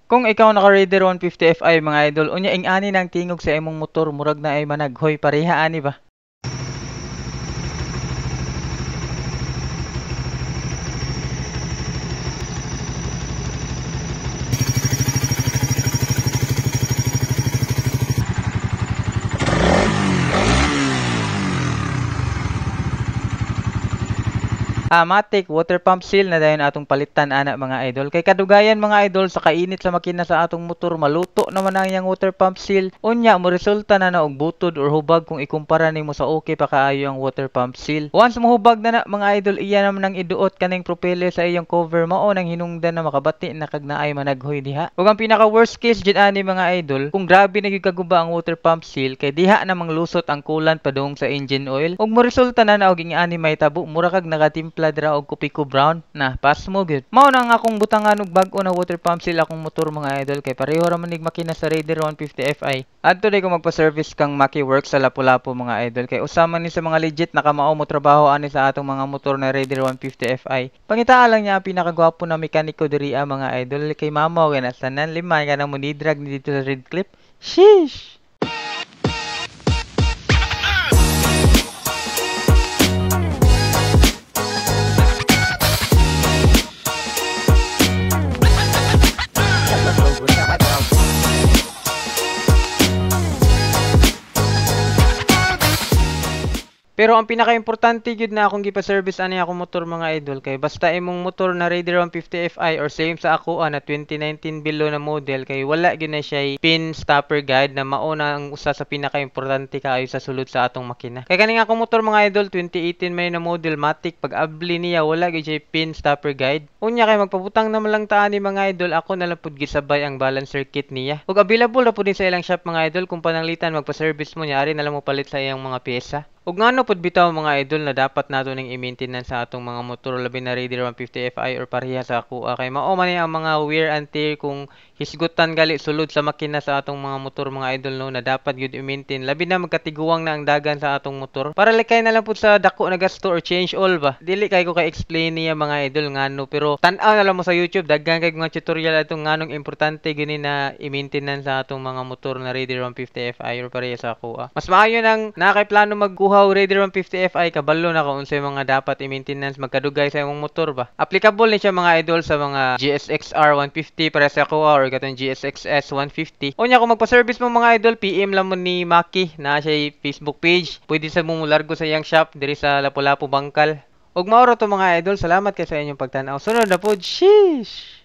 Kung ikaw naka Raider 150 Fi mga idol, unya ing ani nang tingog sa imong motor murag na ay managhoy pareha ani ba? Matic water pump seal na dayon atong palitan ana mga idol. Kay kadugayan mga idol sa kainit sa makina sa atong motor maluto naman ang yang water pump seal. Unya mo resulta na og butod or hubag kung ikumpara nimo sa okay pa kaayo ang water pump seal. Once mohubag na mga idol, iya naman nang iduot kaning propeller sa iyong cover mao nang hinungdan na makabati na kag naay managhoy diha. Ug ang pinaka worst case jud ani mga idol, kung grabe na gyud kaguba ang water pump seal kay diha na manglusot ang coolant padung sa engine oil. Ug mo resulta na og ing ani may tabo mura kag nakatimpla dira og kupiko brown na pass mo gyud. Mao na ang akong butangan og bag-o na water pump seal akong motor mga idol kay pareho ra man nig makina sa Raider 150 Fi. Adto day ko magpa-service kang Maki Works sa Lapu-Lapu mga idol kay usama ni sa mga legit na kamao mo trabaho ani sa atong mga motor na Raider 150 Fi. Pangitaan lang niya ang pinakagwapo na mekaniko diri mga idol kay mamaw kay nasanan lima ka nang munidrag ni dito sa Red Cliff. Sheesh. Pero ang pinaka-importante gyud na akong gipa-service ani akong motor mga idol kay basta imong motor na Raider 150 Fi or same sa ako na 2019 below na model kay wala gyud na siya pin stopper guide na mao na ang usa sa pinaka-importante kaayo sa sulod sa atong makina. Kay kaning akong motor mga idol 2018 may na model Matic pag abli niya wala gyud siya pin stopper guide. Unya kay magpabutang naman lang ta ani mga idol ako na lang pud gisabay ang balance circuit niya. Ug available ra pud din sa ilang shop mga idol kung pananglitan magpa-service mo niya ari na lang mo palit sa iyang mga piyesa. Ug ngano pud bitaw mga idol na dapat nato ning i-maintenance sa atong mga motor labi na Raider 150 Fi or pareha sa ako kay mao man ang mga wear and tear kung hisgutan gali sulod sa makina sa atong mga motor mga idol no na dapat gyud i-maintain labi na magkatiguang na ang dagan sa atong motor para likay na lang pud sa dako na gasto or change oil ba. Dili kay ko ka-explain niya mga idol ngano pero tan-aw na lang mo sa YouTube daghan kay mga tutorial atong nganong importante gini na i-maintenance sa atong mga motor na Raider 150 Fi or pareha sa ako. Mas maayo nang nakay plano magkuha Raider 150 Fi kabalo na kung unsay mga dapat i-maintenance magkadugay sa imong motor ba. Applicable ni siya mga idol sa mga GSX-R 150 para sa Aqua or katong GSX-S 150. Unya kung magpa-service mo mga idol, PM lang mo ni Maki na siya Facebook page. Pwede sa mo largo sa iyang shop diri sa Lapu-Lapu Bangkal. Ug maoro to mga idol, salamat kay sa inyong pagtan-aw. Sunod na pod, sheesh.